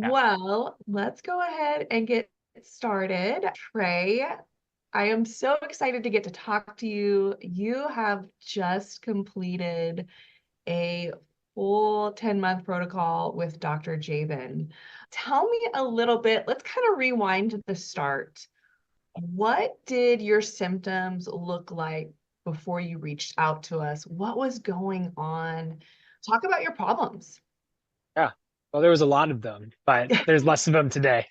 Yeah. Well, let's go ahead and get started. Trey, I am so excited to get to talk to you. You have just completed a full 10-month protocol with Dr. Jaban. Tell me a little bit, let's kind of rewind to the start. What did your symptoms look like before you reached out to us? What was going on? Talk about your problems. Yeah. Well, there was a lot of them, but there's less of them today.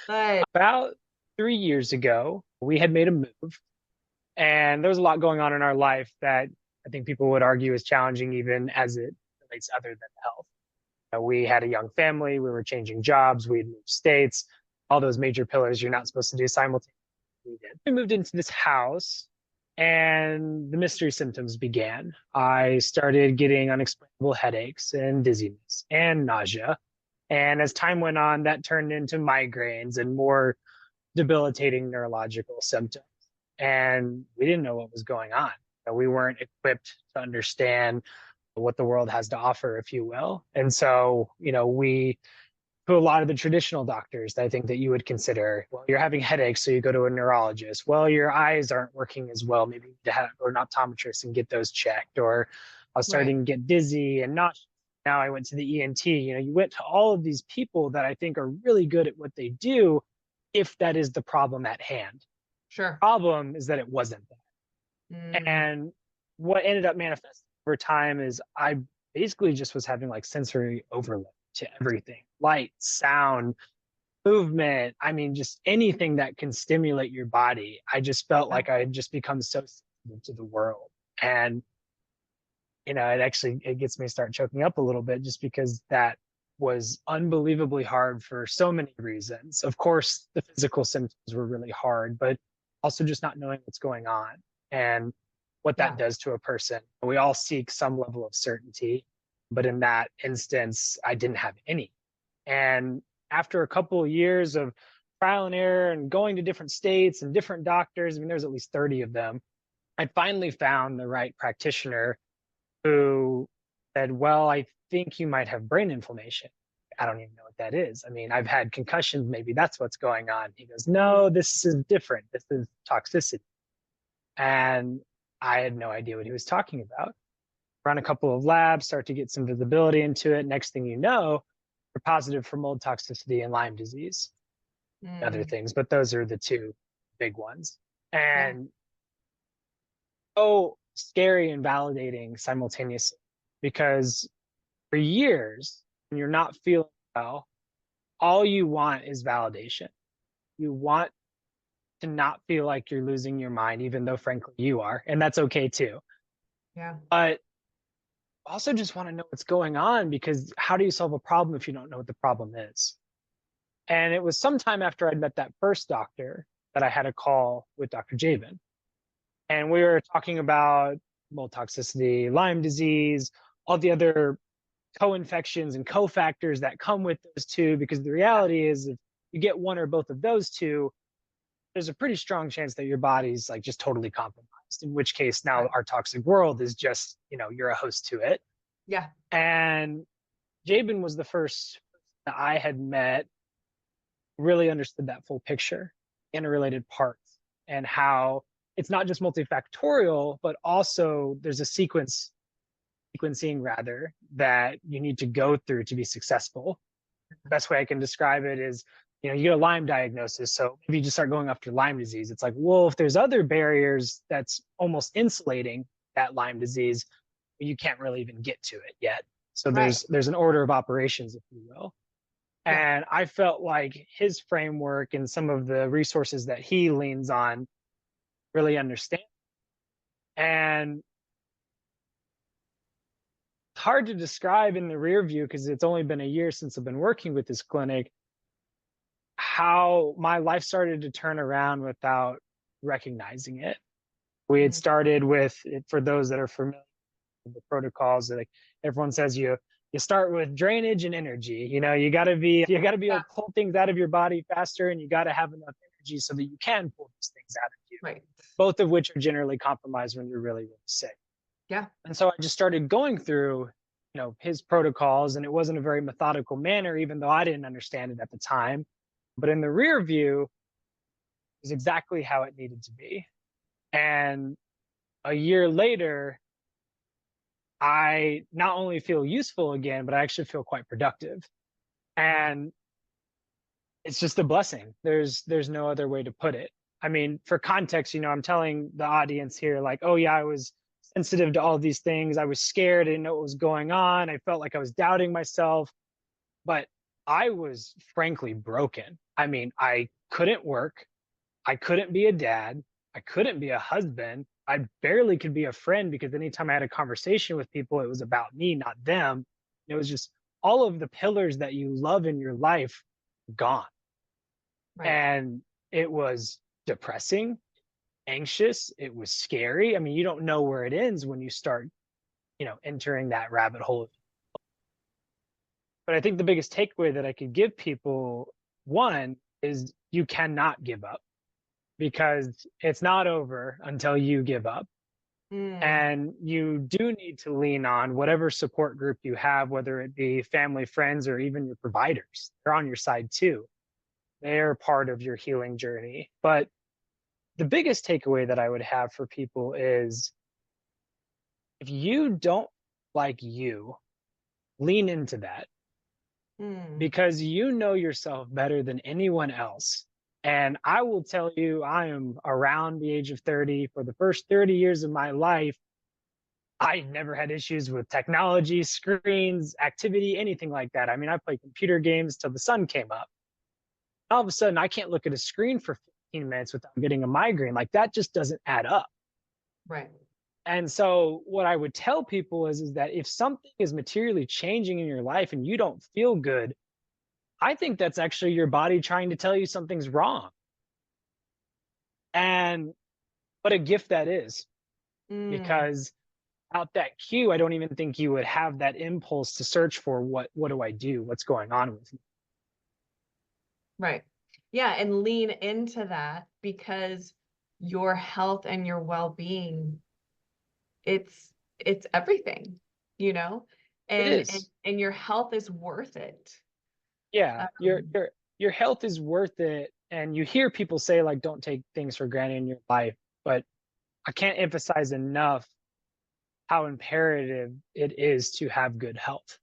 But About 3 years ago, we had made a move, and there was a lot going on in our life that I think people would argue is challenging, even as it relates other than health. We had a young family, we were changing jobs, we had moved states, all those major pillars you're not supposed to do simultaneously. We did. We moved into this house, and the mystery symptoms began. I started getting unexplainable headaches and dizziness and nausea. And as time went on, that turned into migraines and more debilitating neurological symptoms. And we didn't know what was going on. We weren't equipped to understand what the world has to offer, if you will. And so, we to a lot of the traditional doctors I think that you would consider, well, you're having headaches, so you go to a neurologist. Well, your eyes aren't working as well. Maybe you need to have or an optometrist and get those checked. Or I was right, starting to get dizzy and nauseous. Now I went to the ENT. You went to all of these people that I think are really good at what they do, if that is the problem at hand. sure. Problem is that it wasn't that. Mm, And what ended up manifesting over time is I basically just was having like sensory overload to everything: light, sound, movement. I mean, just anything that can stimulate your body. I just felt yeah, like I had just become so sensitive to the world. And, it gets me to start choking up a little bit, just because that was unbelievably hard for so many reasons. Of course, the physical symptoms were really hard, but also just not knowing what's going on and what that yeah, does to a person. We all seek some level of certainty, but in that instance, I didn't have any. And after a couple of years of trial and error and going to different states and different doctors, I mean, there's at least 30 of them, I finally found the right practitioner who said, well, I think you might have brain inflammation. I don't even know what that is. I mean, I've had concussions. Maybe that's what's going on. He goes, mm, no, this is different. This is toxicity. And I had no idea what he was talking about. Run a couple of labs, start to get some visibility into it. Next thing you know, you're positive for mold toxicity and Lyme disease, other mm, things, but those are the two big ones. yeah, And so scary and validating simultaneously, because for years, when you're not feeling well, all you want is validation. You want to not feel like you're losing your mind, even though frankly you are, and that's okay too. yeah, But also just want to know what's going on, because how do you solve a problem if you don't know what the problem is? And it was sometime after I'd met that first doctor that I had a call with Dr. Jaban. And we were talking about mold toxicity, Lyme disease, all the other co-infections and cofactors that come with those two. Because the yeah, reality is, if you get one or both of those two, there's a pretty strong chance that your body's like just totally compromised. In which case, now right, our toxic world is just, you're a host to it. yeah, And Jabin was the first that I had met really understood that full picture, interrelated parts, and how it's not just multifactorial, but also there's a sequencing rather, that you need to go through to be successful. Best way I can describe it is, you get a Lyme diagnosis, so maybe you just start going after Lyme disease. It's like, well, if there's other barriers that's almost insulating that Lyme disease, you can't really even get to it yet. So right, there's an order of operations, if you will. yeah, And I felt like his framework and some of the resources that he leans on really understand. And it's hard to describe in the rear view, because it's only been a year since I've been working with this clinic, how my life started to turn around without recognizing it. We had mm, started with, for those that are familiar with the protocols, like everyone says, you start with drainage and energy. You got to be able yeah, to pull things out of your body faster, and you got to have enough energy so that you can pull these things out of you, right, both of which are generally compromised when you're really, really sick. yeah, And so I just started going through his protocols, and it wasn't a very methodical manner, even though I didn't understand it at the time. But in the rear view is exactly how it needed to be. And a year later, I not only feel useful again, but I actually feel quite productive. And it's just a blessing. There's no other way to put it. I mean, for context, I'm telling the audience here, like, oh yeah, I was sensitive to all these things. I was scared. I didn't know what was going on. I felt like I was doubting myself, but I was frankly broken. I mean, I couldn't work. I couldn't be a dad. I couldn't be a husband. I barely could be a friend because anytime I had a conversation with people, it was about me, not them. It was just all of the pillars that you love in your life gone. Right. And it was depressing, anxious. It was scary. I mean, you don't know where it ends when you start, entering that rabbit hole. But I think the biggest takeaway that I could give people, one, is you cannot give up because it's not over until you give up. Mm, And you do need to lean on whatever support group you have, whether it be family, friends, or even your providers. They're on your side too. They're part of your healing journey. But the biggest takeaway that I would have for people is if you don't like you, lean into that mm, because you know yourself better than anyone else. And I will tell you, I am around the age of 30. For the first 30 years of my life, I never had issues with technology, screens, activity, anything like that. I mean, I played computer games till the sun came up. All of a sudden, I can't look at a screen for 15 minutes without getting a migraine. Like that just doesn't add up. right. And so what I would tell people is that if something is materially changing in your life and you don't feel good, I think that's actually your body trying to tell you something's wrong. And what a gift that is, Mm, because without that cue, I don't even think you would have that impulse to search for what do I do? What's going on with me? right. Yeah, and lean into that because your health and your well-being, it's everything, you know? It And is. and your health is worth it. Yeah. Your Um, your your health is worth it. And you hear people say like don't take things for granted in your life, but I can't emphasize enough how imperative it is to have good health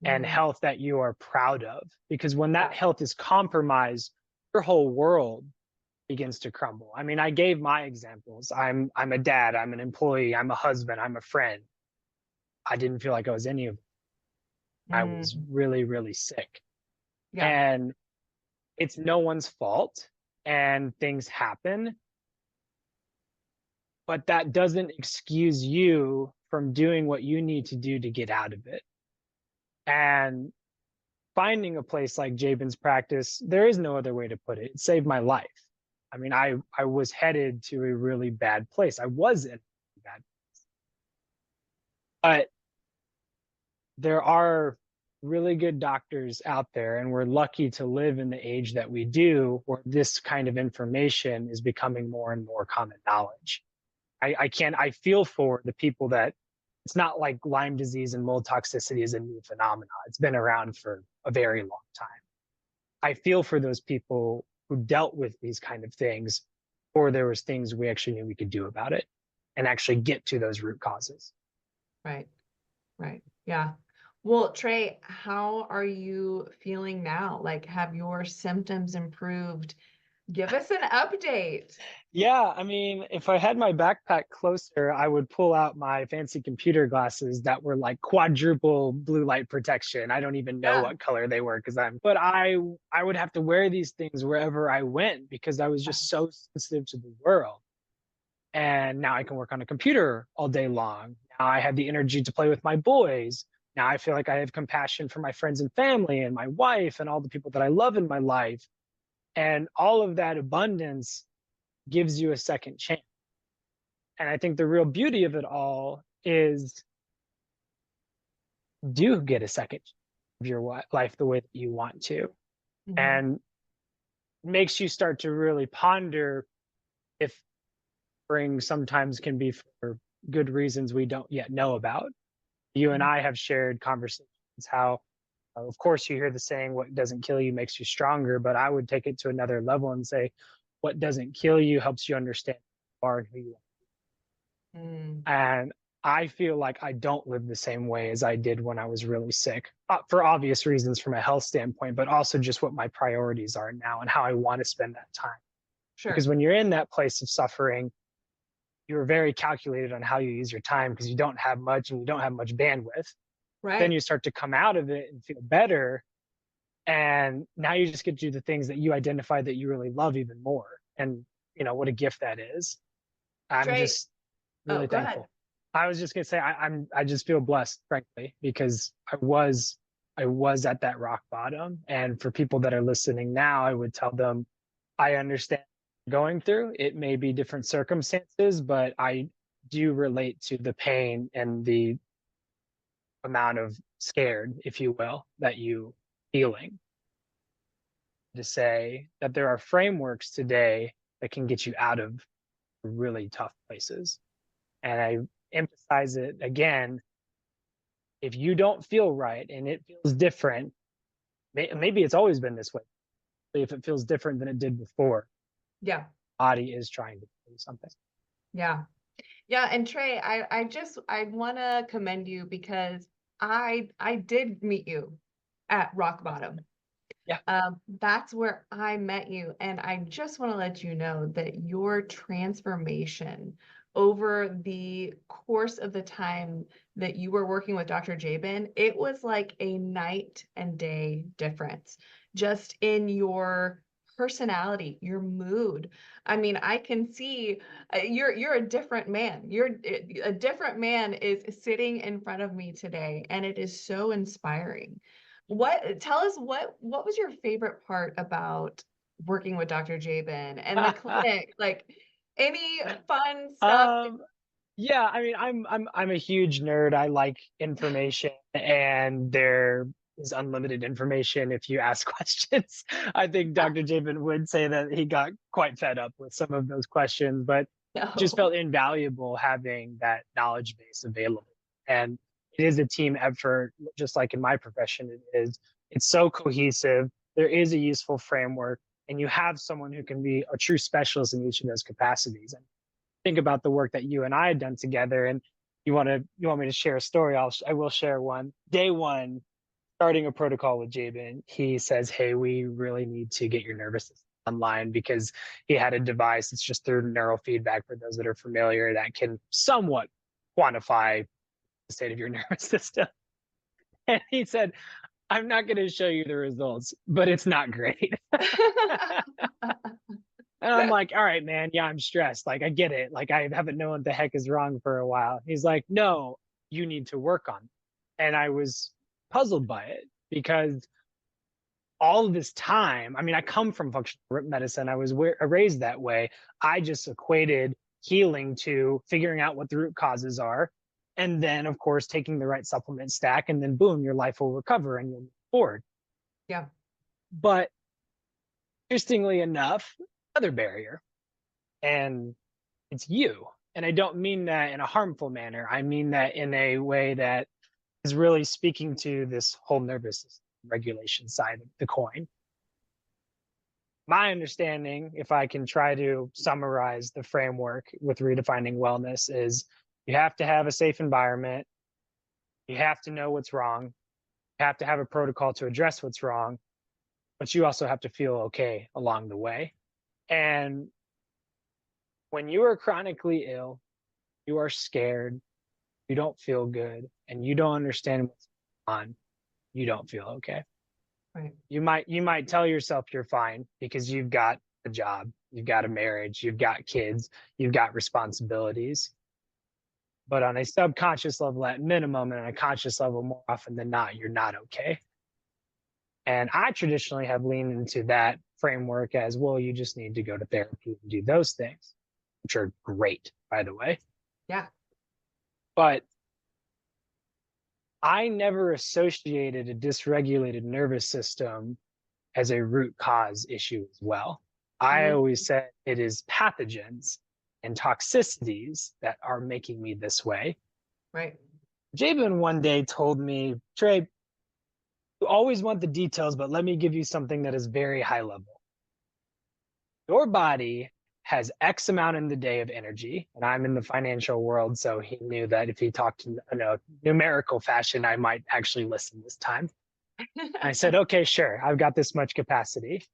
and mm, health that you are proud of. Because when that yeah. health is compromised, your whole world begins to crumble. I mean, I gave my examples. I'm a dad, I'm an employee, I'm a husband, I'm a friend. I didn't feel like I was any of them. I was Mm, really, really sick. yeah. And it's no one's fault and things happen, but that doesn't excuse you from doing what you need to do to get out of it. And finding a place like Jabin's practice, there is no other way to put it. It saved my life. I mean, I was headed to a really bad place. I was in a bad, but there are really good doctors out there, and we're lucky to live in the age that we do, where this kind of information is becoming more and more common knowledge. I feel for the people that it's not like Lyme disease and mold toxicity is a new phenomenon. It's been around for a very long time. I feel for those people who dealt with these kind of things, or there was things we actually knew we could do about it and actually get to those root causes. Right. Right. Yeah. Well, Trey, how are you feeling now? Like, have your symptoms improved? Give us an update. Yeah, I mean, if I had my backpack closer, I would pull out my fancy computer glasses that were like quadruple blue light protection. I don't even know Yeah. what color they were because but I would have to wear these things wherever I went because I was just so sensitive to the world. And now I can work on a computer all day long. Now I have the energy to play with my boys. Now I feel like I have compassion for my friends and family and my wife and all the people that I love in my life. And all of that abundance gives you a second chance. And I think the real beauty of it all is do get a second of your life the way that you want to. Mhm. And makes you start to really ponder if spring sometimes can be for good reasons we don't yet know about. You and Mhm. I have shared conversations how, of course, you hear the saying, what doesn't kill you makes you stronger. But I would take it to another level and say, what doesn't kill you helps you understand who you are and who you Mm. are. And I feel like I don't live the same way as I did when I was really sick, for obvious reasons from a health standpoint, but also just what my priorities are now and how I want to spend that time. Because Sure. when you're in that place of suffering, you're very calculated on how you use your time because you don't have much and you don't have much bandwidth. Then Right. you start to come out of it and feel better. And now you just get to do the things that you identify that you really love even more. And, what a gift that is. I'm Trey, just oh, really go ahead. thankful. I was just gonna say I just feel blessed, frankly, because I was at that rock bottom. And for people that are listening now, I would tell them I understand going through. It may be different circumstances, but I do relate to the pain and the amount of scared, if you will, that you feeling, to say that there are frameworks today that can get you out of really tough places. And I emphasize it again, if you don't feel right and it feels different, maybe it's always been this way. But if it feels different than it did before, Yeah. body is trying to do something. Yeah. Yeah. And Trey, I want to commend you because I did meet you at rock bottom. Yeah. That's where I met you. And I just want to let you know that your transformation over the course of the time that you were working with Dr. Jaban, it was like a night and day difference just in your personality, your mood. I mean, I can see you're a different man. You're a different man is sitting in front of me today, and it is so inspiring. Tell us what was your favorite part about working with Dr. Jabin and the clinic? Like any fun stuff? um, yeah, I mean, I'm a huge nerd. I like information, and there is unlimited information if you ask questions. I think Dr. Jabin would say that he got quite fed up with some of those questions, but just No. felt invaluable having that knowledge base available. And it is a team effort, just like in my profession, it is. It's so cohesive. There is a useful framework, and you have someone who can be a true specialist in each of those capacities. And think about the work that you and I had done together, and you want me to share a story, I will share one. Day one, starting a protocol with Jabin, he says, hey, we really need to get your nervous system online, because he had a device. It's just through neural feedback, for those that are familiar, that can somewhat quantify the state of your nervous system. And he said, I'm not going to show you the results, but it's not great. And I'm like, all right, man. Yeah, I'm stressed. Like, I get it. Like, I haven't known what the heck is wrong for a while. He's like, no, you need to work on it. And I was puzzled by it, because all of this time, I mean, I come from functional medicine. I was raised that way. I just equated healing to figuring out what the root causes are. And then, of course, taking the right supplement stack, and then boom, your life will recover and you'll move forward. Yeah. But interestingly enough, other barrier, and it's you. And I don't mean that in a harmful manner. I mean that in a way that is really speaking to this whole nervous system regulation side of the coin. My understanding, if I can try to summarize the framework with redefining wellness, is you have to have a safe environment. You have to know what's wrong. You have to have a protocol to address what's wrong, but you also have to feel okay along the way. And when you are chronically ill, you are scared, you don't feel good, and you don't understand what's going on, you don't feel okay. Right. You might tell yourself you're fine because you've got a job, you've got a marriage, you've got kids, you've got responsibilities. But on a subconscious level, at minimum, and on a conscious level, more often than not, you're not okay. And I traditionally have leaned into that framework as, well, you just need to go to therapy and do those things, which are great, by the way. Yeah. But I never associated a dysregulated nervous system as a root cause issue as well. I Mm. always said it is pathogens and toxicities that are making me this way. Right. Jaban one day told me, Trey, you always want the details, but let me give you something that is very high level. Your body has X amount in the day of energy, and I'm in the financial world, so he knew that if he talked in a numerical fashion, I might actually listen this time. I said, okay, sure, I've got this much capacity.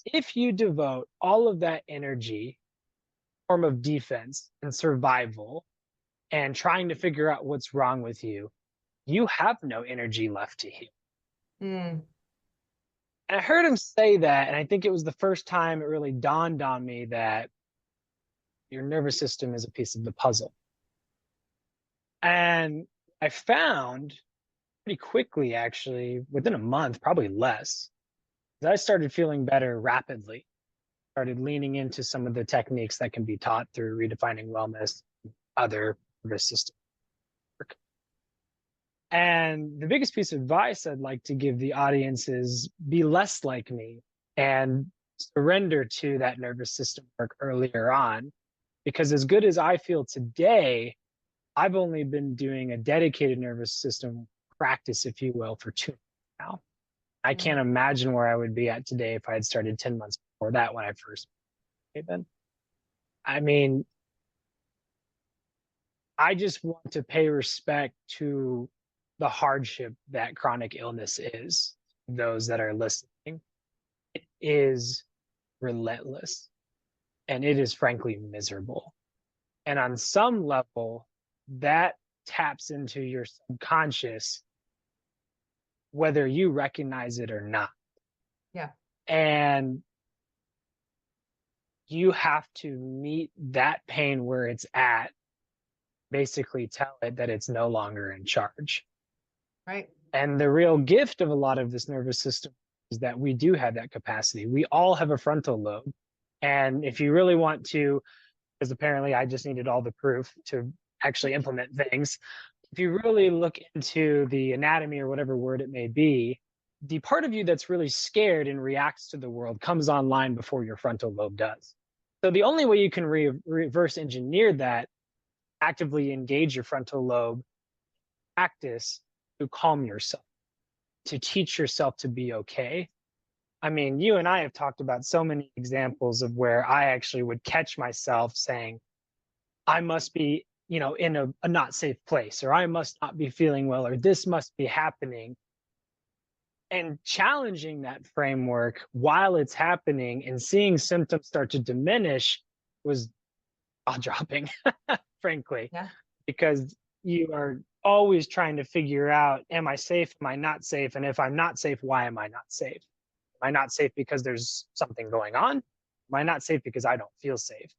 If you devote all of that energy, form of defense and survival, and trying to figure out what's wrong with you have no energy left to heal. Mm, And I heard him say that, and I think it was the first time it really dawned on me that your nervous system is a piece of the puzzle. And I found pretty quickly, actually, within a month, probably less, that I started feeling better rapidly. Started leaning into some of the techniques that can be taught through redefining wellness, other nervous system work. And the biggest piece of advice I'd like to give the audience is be less like me and surrender to that nervous system work earlier on. Because as good as I feel today, I've only been doing a dedicated nervous system practice, if you will, for 2 months now. I mm, can't imagine where I would be at today if I had started 10 months before that when I first came in. I mean, I just want to pay respect to the hardship that chronic illness is. Those that are listening, it is relentless and it is frankly miserable. And on some level, that taps into your subconscious, whether you recognize it or not. yeah. And you have to meet that pain where it's at, basically tell it that it's no longer in charge. Right. And the real gift of a lot of this nervous system is that we do have that capacity. We all have a frontal lobe. And if you really want to, because apparently I just needed all the proof to actually implement things, if you really look into the anatomy or whatever word it may be, the part of you that's really scared and reacts to the world comes online before your frontal lobe does. So the only way you can reverse engineer that, actively engage your frontal lobe, practice to calm yourself, to teach yourself to be okay. I mean, you and I have talked about so many examples of where I actually would catch myself saying, I must be, in a not safe place, or I must not be feeling well, or this must be happening. And challenging that framework while it's happening and seeing symptoms start to diminish was jaw dropping, frankly, Yeah. because you are always trying to figure out, am I safe? Am I not safe? And if I'm not safe, why am I not safe? Am I not safe because there's something going on? Am I not safe because I don't feel safe?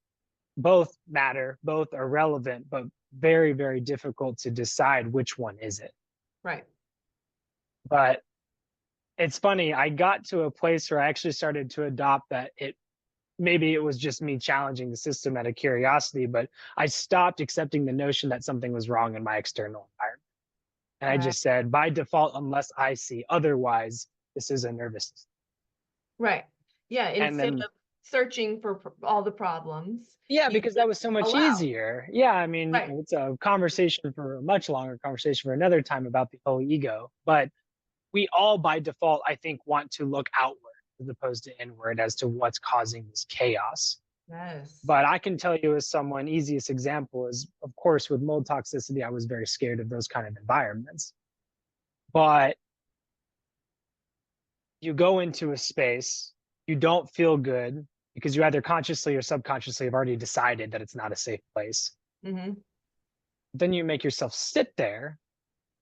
Both matter, both are relevant, but very, very difficult to decide which one is it. Right. But it's funny, I got to a place where I actually started to adopt that maybe it was just me challenging the system out of curiosity, but I stopped accepting the notion that something was wrong in my external environment. And I Right. just said, by default, unless I see otherwise, this is a nervous system. Right. Yeah. And Instead then, of searching for all the problems, yeah, you because that just was so much allow. easier. Yeah, I mean, Right. it's a conversation for a much longer conversation for another time about the whole ego. But we all, by default, I think, want to look outward as opposed to inward as to what's causing this chaos. Yes. But I can tell you, as someone, easiest example is, of course, with mold toxicity, I was very scared of those kind of environments. But you go into a space, you don't feel good because you either consciously or subconsciously have already decided that it's not a safe place. Mm-hmm. Then you make yourself sit there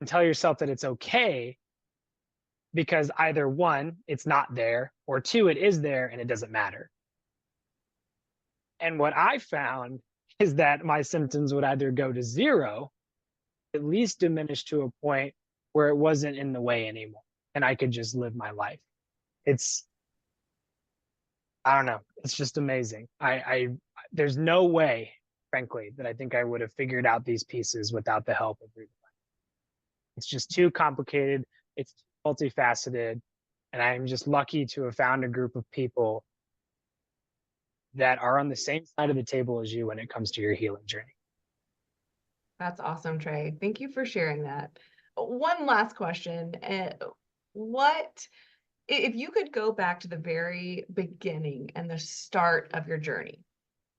and tell yourself that it's okay because either one, it's not there, or two, it is there and it doesn't matter. And what I found is that my symptoms would either go to zero, at least diminish to a point where it wasn't in the way anymore and I could just live my life. It's, I don't know, it's just amazing. There's no way, frankly, that I think I would have figured out these pieces without the help of reading. It's just too complicated. It's multifaceted. And I'm just lucky to have found a group of people that are on the same side of the table as you when it comes to your healing journey. That's awesome, Trey. Thank you for sharing that. One last question. What, if you could go back to the very beginning and the start of your journey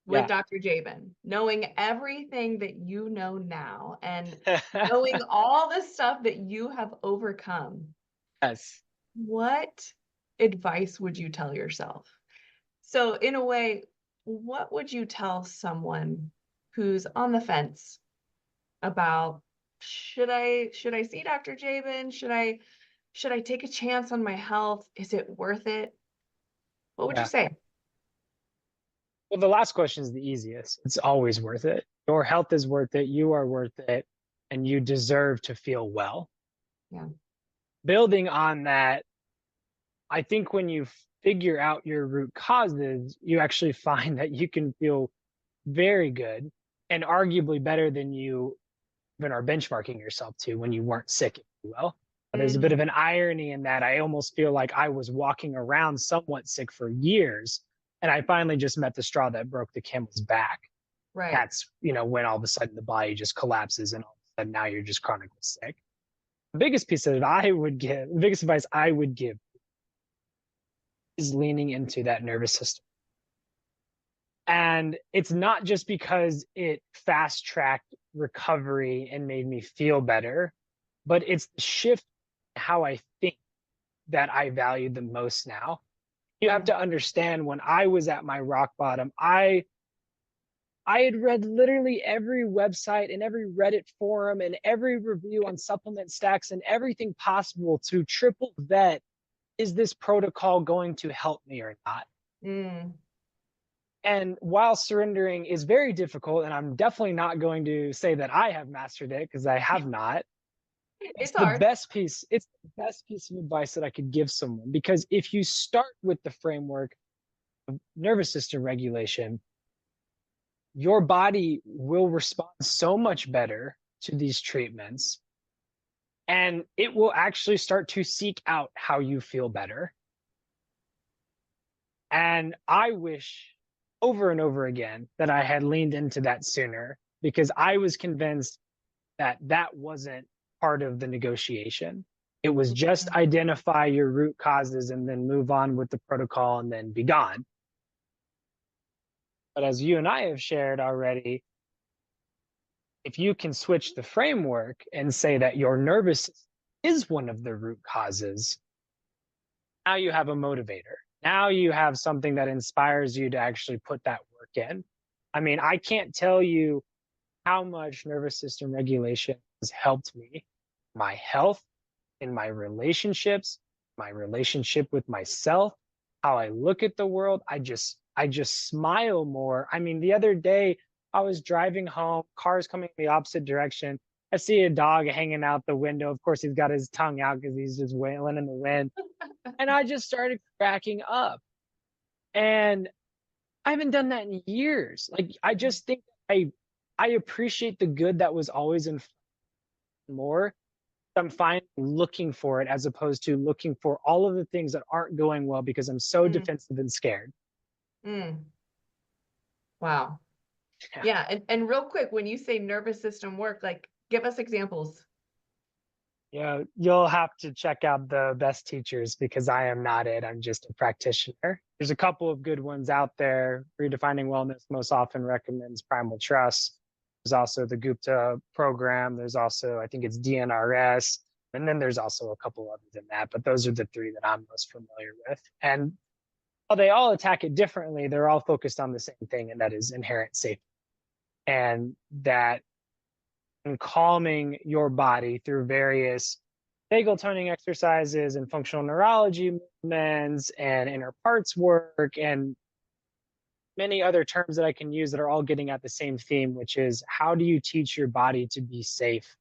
with Yeah. Dr. Jaban, knowing everything that you know now and knowing all the stuff that you have overcome, Yes. what advice would you tell yourself? So, in a way, what would you tell someone who's on the fence about should I see Dr. Jaban? Should I take a chance on my health? Is it worth it? What would you Yeah. say? Well, the last question is the easiest. It's always worth it. Your health is worth it. You are worth it. And you deserve to feel well. Yeah. Building on that, I think when you figure out your root causes, you actually find that you can feel very good and arguably better than you even are benchmarking yourself to when you weren't sick, if you will. There's a bit of Mhm. an irony in that. I almost feel like I was walking around somewhat sick for years, and I finally just met the straw that broke the camel's back. Right. That's, when all of a sudden the body just collapses and all of a sudden now you're just chronically sick. The biggest piece of the biggest advice I would give is leaning into that nervous system. And it's not just because it fast tracked recovery and made me feel better, but it's the shift in how I think that I value the most now. You have Mm. to understand, when I was at my rock bottom, I had read literally every website and every Reddit forum and every review on supplement stacks and everything possible to triple vet, is this protocol going to help me or not? Mm. And while surrendering is very difficult, and I'm definitely not going to say that I have mastered it because I have not, It's hard. it's the best piece of advice that I could give someone. Because if you start with the framework of nervous system regulation, your body will respond so much better to these treatments, and it will actually start to seek out how you feel better. And I wish over and over again that I had leaned into that sooner, because I was convinced that that wasn't part of the negotiation. It was just Mhm. identify your root causes and then move on with the protocol and then be gone. But as you and I have shared already, if you can switch the framework and say that your nervous system is one of the root causes, now you have a motivator. Now you have something that inspires you to actually put that work in. I mean, I can't tell you how much nervous system regulation has helped me, my health, in my relationships, my relationship with myself, how I look at the world. I just smile more. I mean, the other day I was driving home, cars coming the opposite direction. I see a dog hanging out the window. Of course, he's got his tongue out because he's just wailing in the wind. And I just started cracking up. And I haven't done that in years. Like, I just think I appreciate the good that was always in more. I'm fine looking for it, as opposed to looking for all of the things that aren't going well because I'm so Mm. defensive and scared. Mm. Wow. Yeah. Yeah. And real quick, when you say nervous system work, like give us examples. You'll have to check out the best teachers, because I am not it. I'm just a practitioner. There's a couple of good ones out there. Redefining Wellness most often recommends Primal Trust. There's also the Gupta program. There's also, I think it's DNRS. And then there's also a couple other than that, but those are the three that I'm most familiar with. And while they all attack it differently, they're all focused on the same thing, and that is inherent safety. And that, and calming your body through various vagal toning exercises and functional neurology movements and inner parts work and many other terms that I can use that are all getting at the same theme, which is, how do you teach your body to be safe,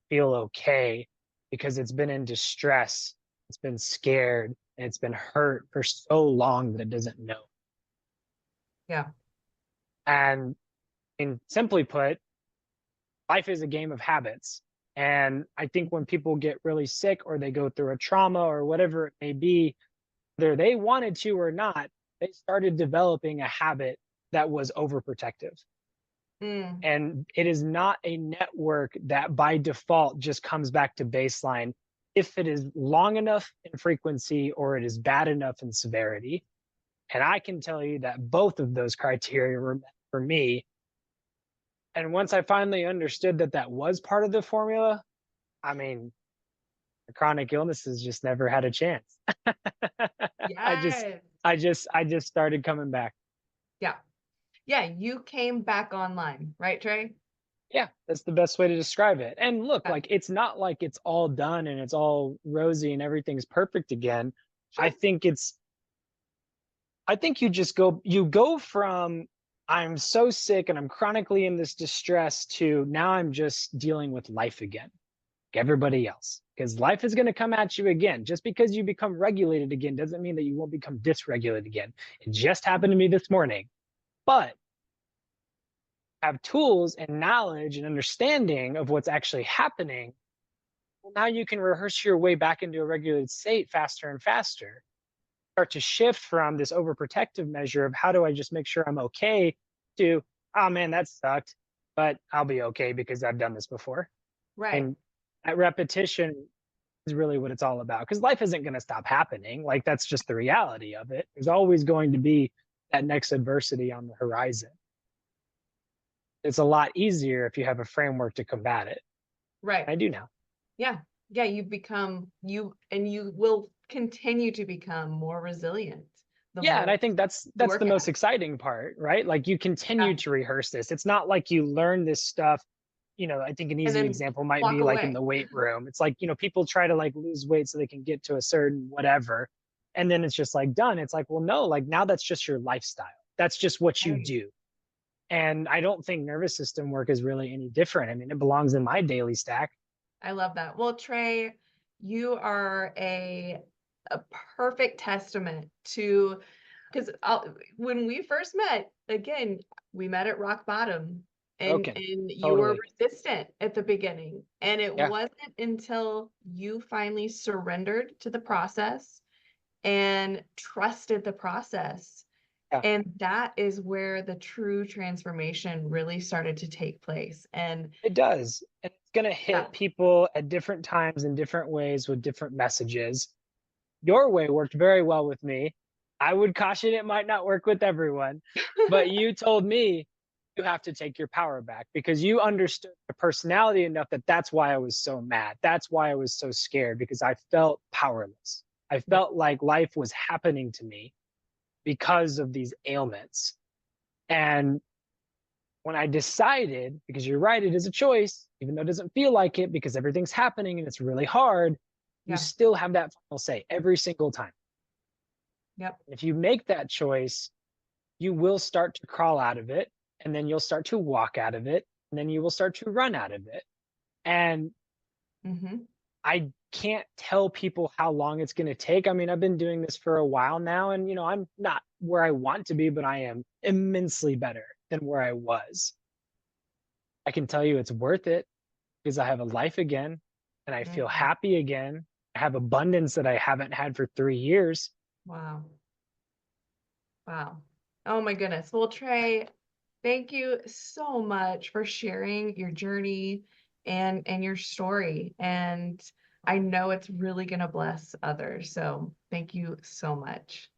feel okay, because it's been in distress, it's been scared, and it's been hurt for so long that it doesn't know. Yeah. And simply put, life is a game of habits. And I think when people get really sick or they go through a trauma or whatever it may be, whether they wanted to or not, they started developing a habit that was overprotective. Mm, And it is not a network that by default just comes back to baseline if it is long enough in frequency or it is bad enough in severity. And I can tell you that both of those criteria were met for me. And once I finally understood that that was part of the formula, I mean, chronic illnesses just never had a chance. I just, yes. I just started coming back. Yeah. Yeah. You came back online, right, Trey? Yeah, that's the best way to describe it. And look, Yeah. like it's not like it's all done and it's all rosy and everything's perfect again. I Sure. think it's I think you go from I'm so sick and I'm chronically in this distress to now I'm just dealing with life again, like everybody else. Because life is going to come at you again. Just because you become regulated again doesn't mean that you won't become dysregulated again. It just happened to me this morning. But have tools and knowledge and understanding of what's actually happening, well, now you can rehearse your way back into a regulated state faster and faster. Start to shift from this overprotective measure of how do I just make sure I'm okay to, oh man, that sucked, but I'll be okay because I've done this before. Right. And that repetition is really what it's all about because life isn't going to stop happening. Like that's just the reality of it. There's always going to be that next adversity on the horizon. It's a lot easier if you have a framework to combat it. Right. I do now. Yeah. Yeah. You've become and you will continue to become more resilient the Yeah, and more I think you that's the work most at it. exciting part, right? Like you Yeah. continue to rehearse this. It's not like you learn this stuff, I think an And easy then example might walk be like in away. the weight room. It's like, people try to like lose weight so they can get to a certain whatever. And then it's just like done. It's like, well, no, like now that's just your lifestyle. That's just what you Right. do. And I don't think nervous system work is really any different. I mean, it belongs in my daily stack. I love that. Well, Trey, you are a perfect testament to because when we first met, again, we met at rock bottom Broken. and you were Totally. resistant at the beginning. And it Yeah. wasn't until you finally surrendered to the process and trusted the process. Yeah. And that is where the true transformation really started to take place. And It does. And it's going to yeah, hit people at different times in different ways with different messages. Your way worked very well with me. I would caution it might not work with everyone, but you told me you have to take your power back because you understood my personality enough that that's why I was so mad. That's why I was so scared because I felt powerless. I yeah, felt like life was happening to me because of these ailments. And when I decided, because you're right, it is a choice, even though it doesn't feel like it because everything's happening and it's really hard, you yeah, still have that final say every single time. yep. If you make that choice, you will start to crawl out of it, and then you'll start to walk out of it, and then you will start to run out of it. And Hmm. I can't tell people how long it's going to take. I mean, I've been doing this for a while now, and I'm not where I want to be, but I am immensely better than where I was. I can tell you it's worth it because I have a life again and I feel Hmm. happy again. I have abundance that I haven't had for 3 years. Wow. Wow. Oh my goodness. Well, Trey, thank you so much for sharing your journey and your story. And I know it's really going to bless others. So thank you so much.